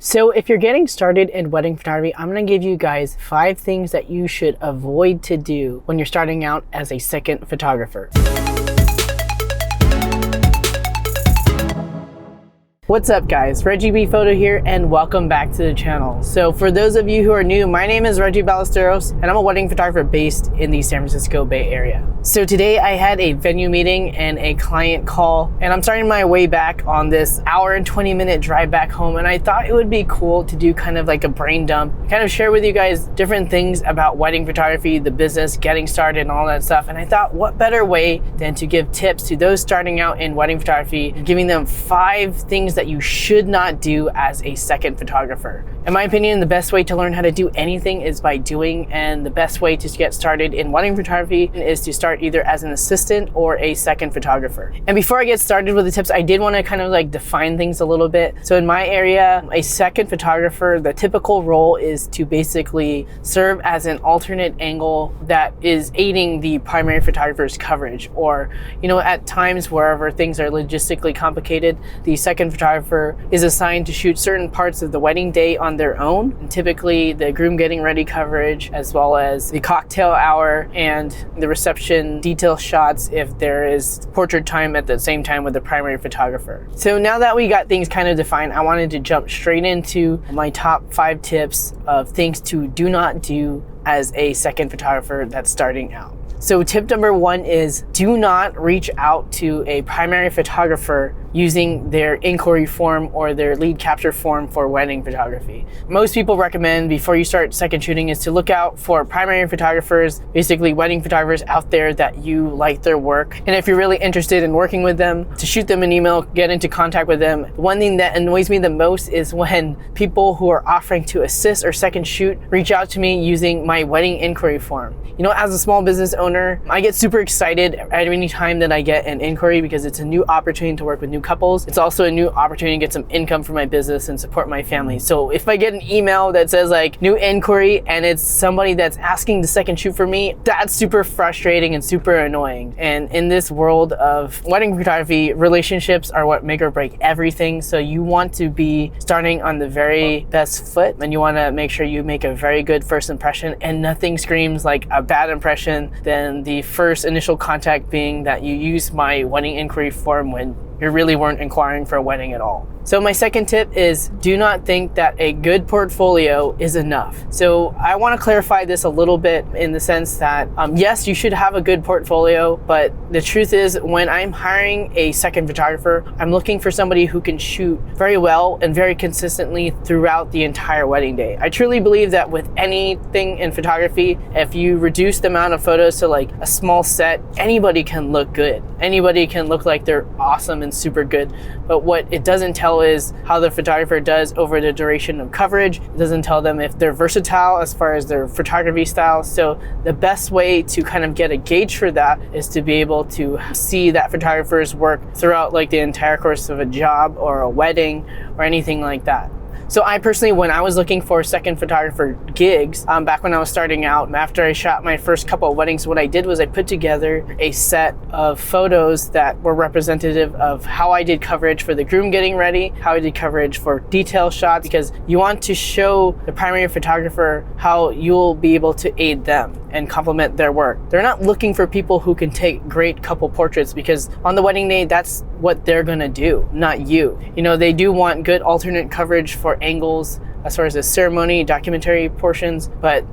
So if you're getting started in wedding photography, I'm going to give you guys 5 things that you should avoid to do when you're starting out as a second photographer. What's up guys, Reggie B Photo here and welcome back to the channel. So for those of you who are new, my name is Reggie Ballesteros and I'm a wedding photographer based in the San Francisco Bay Area. So today I had a venue meeting and a client call and I'm starting my way back on this hour and 20-minute drive back home, and I thought it would be cool to do kind of like a brain dump, kind of share with you guys different things about wedding photography, the business, getting started and all that stuff. And I thought what better way than to give tips to those starting out in wedding photography, giving them 5 things that you should not do as a second photographer. In my opinion, the best way to learn how to do anything is by doing, and the best way to get started in wedding photography is to start either as an assistant or a second photographer. And before I get started with the tips, I did want to kind of like define things a little bit. So in my area, a second photographer, the typical role is to basically serve as an alternate angle that is aiding the primary photographer's coverage, or at times wherever things are logistically complicated, the second photographer is assigned to shoot certain parts of the wedding day on their own, and typically the groom getting ready coverage, as well as the cocktail hour and the reception detail shots if there is portrait time at the same time with the primary photographer. So now that we got things kind of defined, I wanted to jump straight into my top 5 tips of things to do not do as a second photographer that's starting out. So tip number 1 is do not reach out to a primary photographer using their inquiry form or their lead capture form for wedding photography. Most people recommend before you start second shooting is to look out for primary photographers, basically wedding photographers out there that you like their work. And if you're really interested in working with them, to shoot them an email, get into contact with them. One thing that annoys me the most is when people who are offering to assist or second shoot reach out to me using my wedding inquiry form. As a small business owner, I get super excited at any time that I get an inquiry because it's a new opportunity to work with new couples. It's also a new opportunity to get some income for my business and support my family. So if I get an email that says like new inquiry and it's somebody that's asking to second shoot for me, that's super frustrating and super annoying. And in this world of wedding photography, relationships are what make or break everything. So you want to be starting on the very best foot, and you want to make sure you make a very good first impression, and nothing screams like a bad impression than the first initial contact being that you use my wedding inquiry form when you really weren't inquiring for a wedding at all. So my second tip is do not think that a good portfolio is enough. So I want to clarify this a little bit in the sense that yes, you should have a good portfolio, but the truth is when I'm hiring a second photographer, I'm looking for somebody who can shoot very well and very consistently throughout the entire wedding day. I truly believe that with anything in photography, if you reduce the amount of photos to like a small set, anybody can look good. Anybody can look like they're awesome and super good. But what it doesn't tell is how the photographer does over the duration of coverage. It doesn't tell them if they're versatile as far as their photography style. So the best way to kind of get a gauge for that is to be able to see that photographer's work throughout like the entire course of a job or a wedding or anything like that. So I personally, when I was looking for second photographer gigs, back when I was starting out, after I shot my first couple of weddings, what I did was I put together a set of photos that were representative of how I did coverage for the groom getting ready, how I did coverage for detail shots, because you want to show the primary photographer how you'll be able to aid them and complement their work. They're not looking for people who can take great couple portraits, because on the wedding day, that's what they're gonna do, not you. They do want good alternate coverage for angles as far as the ceremony, documentary portions. But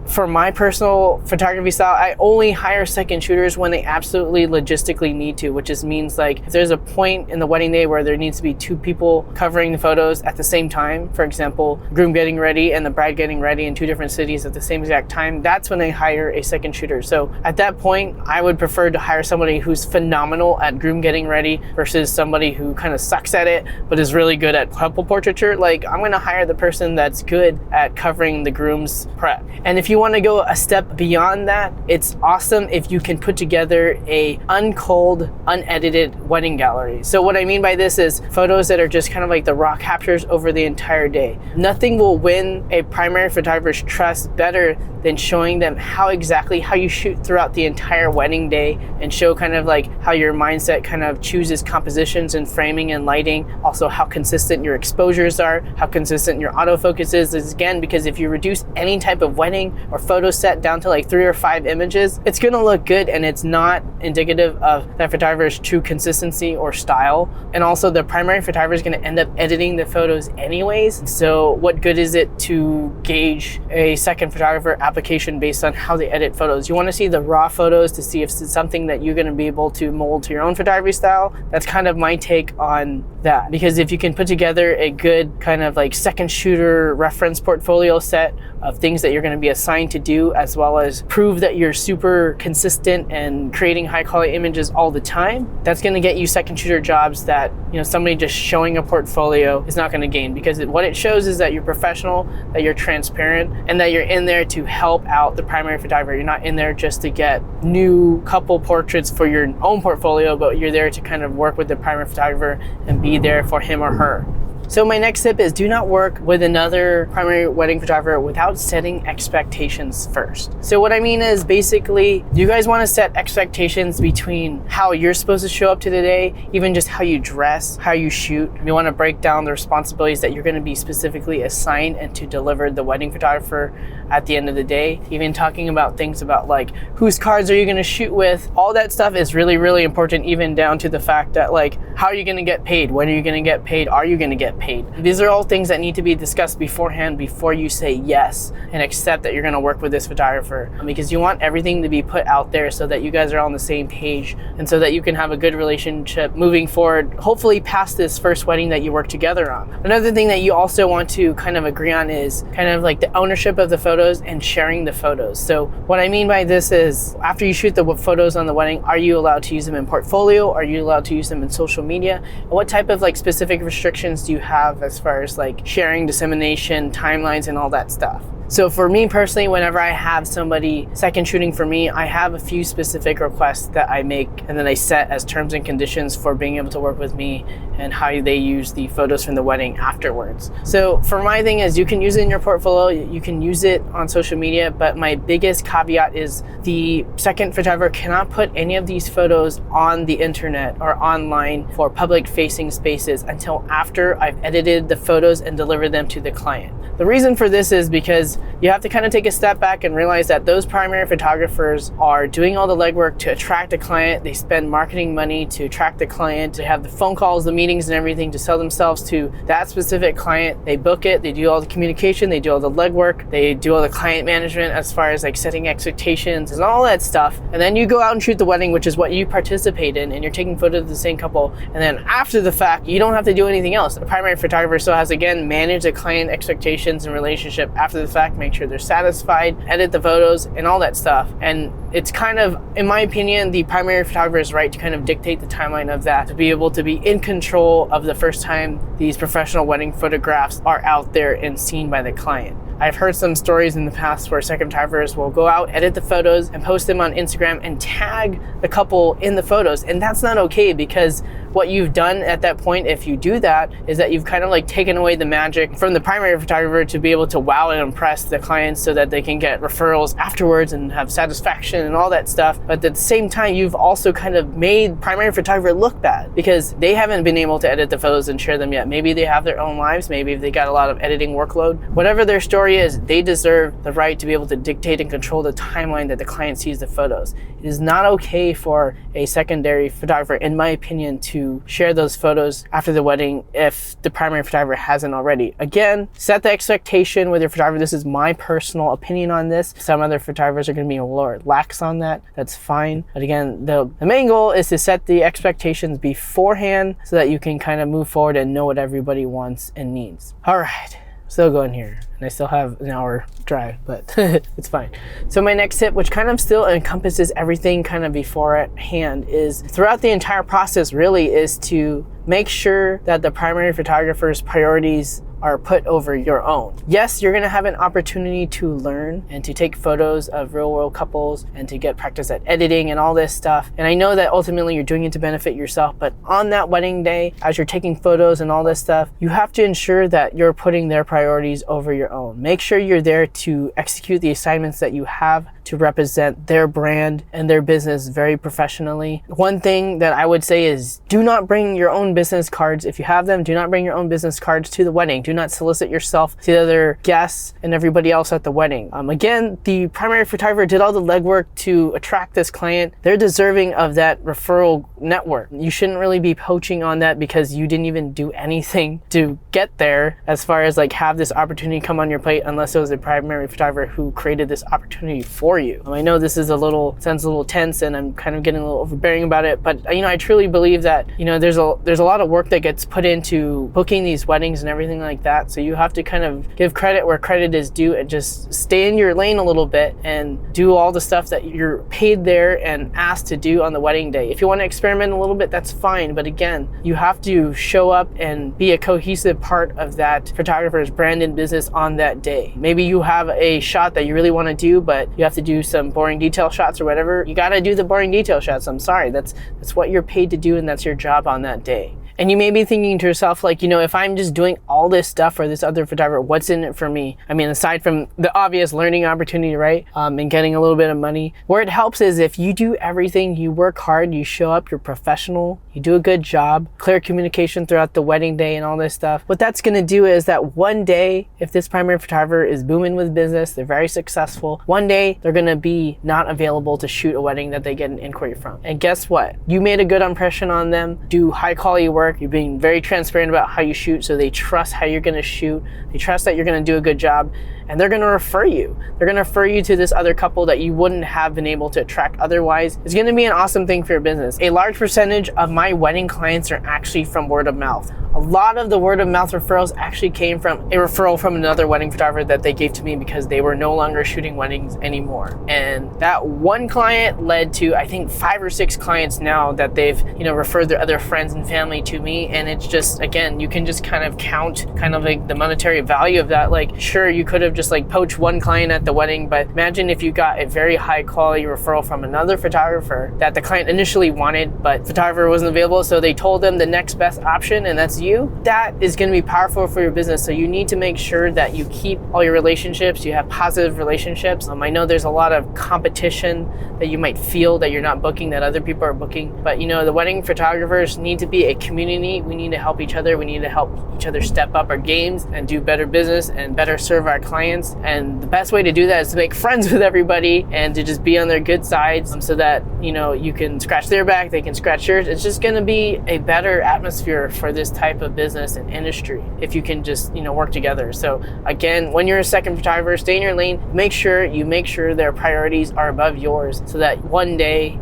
for my personal photography style, I only hire second shooters when they absolutely logistically need to, which just means like if there's a point in the wedding day where there needs to be 2 people covering the photos at the same time, for example, groom getting ready and the bride getting ready in 2 different cities at the same exact time, that's when I hire a second shooter. So at that point, I would prefer to hire somebody who's phenomenal at groom getting ready versus somebody who kind of sucks at it but is really good at couple portraiture. Like I'm gonna hire the person that's good at covering the groom's prep. And if you want to go a step beyond that, it's awesome if you can put together a unculled, unedited wedding gallery. So what I mean by this is photos that are just kind of like the raw captures over the entire day. Nothing will win a primary photographer's trust better then showing them how you shoot throughout the entire wedding day, and show kind of like how your mindset kind of chooses compositions and framing and lighting. Also how consistent your exposures are, how consistent your autofocus is again, because if you reduce any type of wedding or photo set down to like 3 or 5 images, it's gonna look good, and it's not indicative of that photographer's true consistency or style. And also the primary photographer is gonna end up editing the photos anyways. So what good is it to gauge a second photographer application based on how they edit photos? You wanna see the raw photos to see if it's something that you're gonna be able to mold to your own photography style. That's kind of my take on that, because if you can put together a good kind of like second shooter reference portfolio set of things that you're going to be assigned to do, as well as prove that you're super consistent and creating high quality images all the time, that's going to get you second shooter jobs that, you know, somebody just showing a portfolio is not going to gain, because what it shows is that you're professional, that you're transparent, and that you're in there to help out the primary photographer. You're not in there just to get new couple portraits for your own portfolio, but you're there to kind of work with the primary photographer and be there for him or her. So my next tip is do not work with another primary wedding photographer without setting expectations first. So what I mean is basically, you guys want to set expectations between how you're supposed to show up to the day, even just how you dress, how you shoot. You want to break down the responsibilities that you're going to be specifically assigned and to deliver the wedding photographer at the end of the day. Even talking about things about like, whose cards are you going to shoot with? All that stuff is really, really important, even down to the fact that like, how are you going to get paid? When are you going to get paid? Are you going to get paid? These are all things that need to be discussed beforehand before you say yes and accept that you're going to work with this photographer, because you want everything to be put out there so that you guys are on the same page and so that you can have a good relationship moving forward, hopefully past this first wedding that you work together on. Another thing that you also want to kind of agree on is kind of like the ownership of the photos and sharing the photos. So what I mean by this is, after you shoot the photos on the wedding, are you allowed to use them in portfolio? Are you allowed to use them in social media? And what type of like specific restrictions do you have as far as like sharing, dissemination, timelines, and all that stuff? So for me personally, whenever I have somebody second shooting for me, I have a few specific requests that I make and then I set as terms and conditions for being able to work with me and how they use the photos from the wedding afterwards. So for my thing is, you can use it in your portfolio, you can use it on social media, but my biggest caveat is the second photographer cannot put any of these photos on the internet or online for public facing spaces until after I've edited the photos and delivered them to the client. The reason for this is because you have to kind of take a step back and realize that those primary photographers are doing all the legwork to attract a client. They spend marketing money to attract the client, to have the phone calls, the meetings and everything to sell themselves to that specific client. They book it, they do all the communication, they do all the legwork, they do all the client management as far as like setting expectations and all that stuff. And then you go out and shoot the wedding, which is what you participate in, and you're taking photos of the same couple. And then after the fact, you don't have to do anything else. The primary photographer still has, again, manage the client expectations and relationship after the fact, make sure they're satisfied, edit the photos and all that stuff. And it's kind of, in my opinion, the primary photographer's right to kind of dictate the timeline of that, to be able to be in control of the first time these professional wedding photographs are out there and seen by the client. I've heard some stories in the past where second photographers will go out, edit the photos, and post them on Instagram and tag the couple in the photos. And that's not okay, because what you've done at that point, if you do that, is that you've kind of like taken away the magic from the primary photographer to be able to wow and impress the clients so that they can get referrals afterwards and have satisfaction and all that stuff. But at the same time, you've also kind of made primary photographer look bad because they haven't been able to edit the photos and share them yet. Maybe they have their own lives, maybe they got a lot of editing workload. Whatever their story is, they deserve the right to be able to dictate and control the timeline that the client sees the photos. It is not okay for a secondary photographer, in my opinion, to share those photos after the wedding if the primary photographer hasn't already. Again, set the expectation with your photographer. This is my personal opinion on this. Some other photographers are going to be a little lax on that. That's fine. But again, the main goal is to set the expectations beforehand so that you can kind of move forward and know what everybody wants and needs. All right. Still going here, and I still have an hour drive, but it's fine. So my next tip, which kind of still encompasses everything kind of beforehand, is throughout the entire process really is to make sure that the primary photographer's priorities are put over your own. Yes, you're gonna have an opportunity to learn and to take photos of real world couples and to get practice at editing and all this stuff. And I know that ultimately you're doing it to benefit yourself, but on that wedding day, as you're taking photos and all this stuff, you have to ensure that you're putting their priorities over your own. Make sure you're there to execute the assignments that you have to represent their brand and their business very professionally. One thing that I would say is do not bring your own business cards. If you have them, do not bring your own business cards to the wedding. Do not solicit yourself to the other guests and everybody else at the wedding. Again, the primary photographer did all the legwork to attract this client. They're deserving of that referral network. You shouldn't really be poaching on that because you didn't even do anything to get there as far as like have this opportunity come on your plate, unless it was a primary photographer who created this opportunity for you. I know this is sounds a little tense and I'm kind of getting a little overbearing about it, but I truly believe that there's a lot of work that gets put into booking these weddings and everything like that. So you have to kind of give credit where credit is due and just stay in your lane a little bit and do all the stuff that you're paid there and asked to do on the wedding day. If you want to experiment a little bit, that's fine, but again, you have to show up and be a cohesive part of that photographer's brand and business on that day. Maybe you have a shot that you really want to do, but you have to do some boring detail shots or whatever. You got to do the boring detail shots. I'm sorry, that's what you're paid to do and that's your job on that day. And you may be thinking to yourself, like, if I'm just doing all this stuff for this other photographer, what's in it for me? I mean, aside from the obvious learning opportunity, right? And getting a little bit of money. Where it helps is if you do everything, you work hard, you show up, you're professional, you do a good job, clear communication throughout the wedding day and all this stuff. What that's gonna do is that one day, if this primary photographer is booming with business, they're very successful, one day they're gonna be not available to shoot a wedding that they get an inquiry from. And guess what? You made a good impression on them, do high quality work, you're being very transparent about how you shoot, so they trust how you're going to shoot, they trust that you're going to do a good job, and they're going to refer you. They're going to refer you to this other couple that you wouldn't have been able to attract otherwise. It's going to be an awesome thing for your business. A large percentage of my wedding clients are actually from word of mouth. A lot of the word of mouth referrals actually came from a referral from another wedding photographer that they gave to me because they were no longer shooting weddings anymore. And that one client led to, I think, 5 or 6 clients now that they've, referred their other friends and family to me. And it's just, again, you can just kind of count kind of like the monetary value of that. Like, sure, you could have just like poached one client at the wedding, but imagine if you got a very high quality referral from another photographer that the client initially wanted, but photographer wasn't available. So they told them the next best option, and that's you. That is going to be powerful for your business. So you need to make sure that you keep all your relationships, you have positive relationships. I know there's a lot of competition that you might feel that you're not booking, that other people are booking, but the wedding photographers need to be a community. We need to help each other. We need to help each other step up our games and do better business and better serve our clients. And the best way to do that is to make friends with everybody and to just be on their good sides so that, you can scratch their back, they can scratch yours. It's just going to be a better atmosphere for this type of business and industry if you can just, work together. So again, when you're a second photographer, stay in your lane, make sure their priorities are above yours so that one day,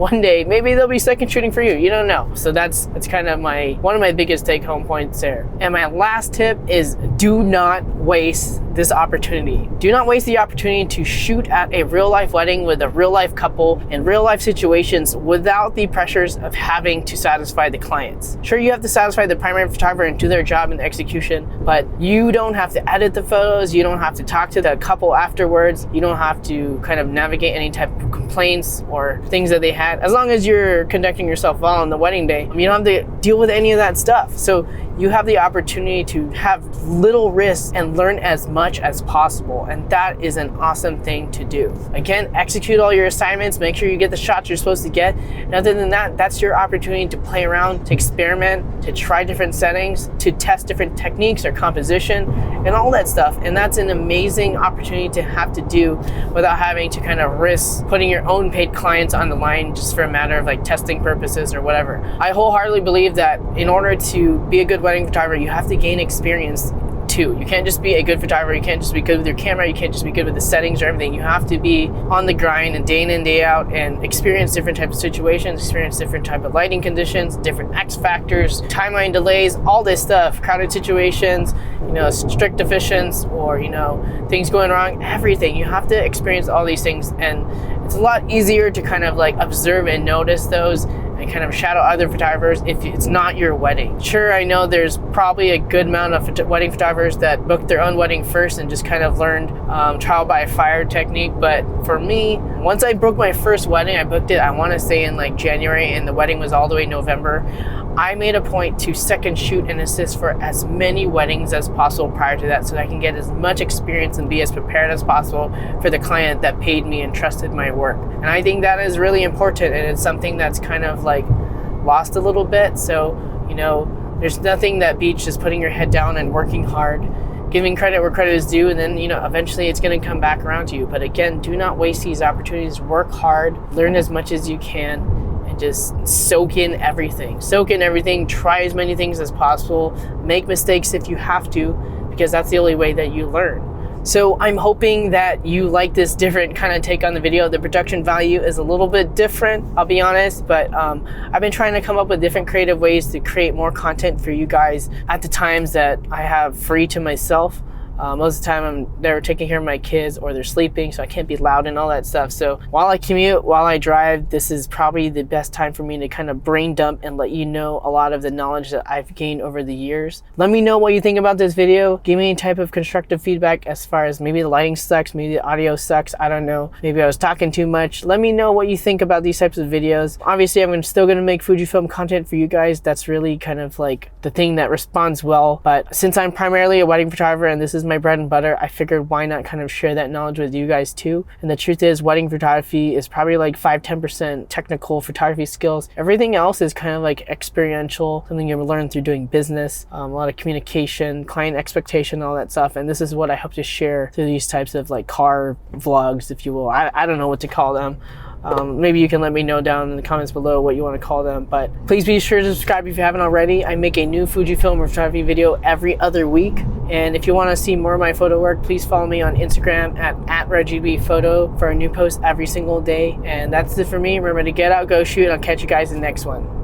maybe they'll be second shooting for you. You don't know. So that's kind of one of my biggest take home points there. And my last tip is do not waste this opportunity. Do not waste the opportunity to shoot at a real life wedding with a real life couple in real life situations without the pressures of having to satisfy the clients. Sure, you have to satisfy the primary photographer and do their job in execution, but you don't have to edit the photos, you don't have to talk to the couple afterwards, you don't have to kind of navigate any type of complaints or things that they had. As long as you're conducting yourself well on the wedding day, you don't have to deal with any of that stuff. So you have the opportunity to have little risks and learn as much as possible. And that is an awesome thing to do. Again, execute all your assignments, make sure you get the shots you're supposed to get. And other than that, that's your opportunity to play around, to experiment, to try different settings, to test different techniques or composition and all that stuff. And that's an amazing opportunity to have to do without having to kind of risk putting your own paid clients on the line just for a matter of like testing purposes or whatever. I wholeheartedly believe that in order to be a good wedding photographer, you have to gain experience too. You can't just be a good photographer, you can't just be good with your camera, you can't just be good with the settings or everything. You have to be on the grind and day in and day out and experience different types of situations, experience different type of lighting conditions, different X factors, timeline delays, all this stuff, crowded situations, strict deficiencies or, things going wrong, everything. You have to experience all these things, and it's a lot easier to kind of like observe and notice those and kind of shadow other photographers if it's not your wedding. Sure, I know there's probably a good amount of wedding photographers that booked their own wedding first and just kind of learned trial by fire technique, but for me, once I booked my first wedding, I booked it, I want to say in like January, and the wedding was all the way November. I made a point to second shoot and assist for as many weddings as possible prior to that, so that I can get as much experience and be as prepared as possible for the client that paid me and trusted my work. And I think that is really important, and it's something that's kind of like lost a little bit. So, you know, there's nothing that beats just putting your head down and working hard, giving credit where credit is due, and then, you know, eventually it's going to come back around to you. But again, do not waste these opportunities. Work hard, learn as much as you can, and just soak in everything. Soak in everything, try as many things as possible, make mistakes if you have to, because that's the only way that you learn. So I'm hoping that you like this different kind of take on the video. The production value is a little bit different, I'll be honest, but I've been trying to come up with different creative ways to create more content for you guys at the times that I have free to myself. Most of the time they're taking care of my kids or they're sleeping, so I can't be loud and all that stuff. So while I commute, while I drive, this is probably the best time for me to kind of brain dump and let you know a lot of the knowledge that I've gained over the years. Let me know what you think about this video. Give me any type of constructive feedback as far as maybe the lighting sucks, maybe the audio sucks, I don't know. Maybe I was talking too much. Let me know what you think about these types of videos. Obviously, I'm still gonna make Fujifilm content for you guys. That's really kind of like the thing that responds well. But since I'm primarily a wedding photographer and this is my bread and butter, I figured why not kind of share that knowledge with you guys too. And the truth is, wedding photography is probably like 5-10% technical photography skills. Everything else is kind of like experiential, something you learn through doing business, a lot of communication, client expectation, all that stuff. And this is what I hope to share through these types of like car vlogs, if you will. I don't know what to call them. Maybe you can let me know down in the comments below what you want to call them, but please be sure to subscribe if you haven't already. I make a new Fujifilm photography video every other week, and if you want to see more of my photo work, please follow me on Instagram at ReggieBPhoto for a new post every single day. And that's it for me. Remember to get out, go shoot, and I'll catch you guys in the next one.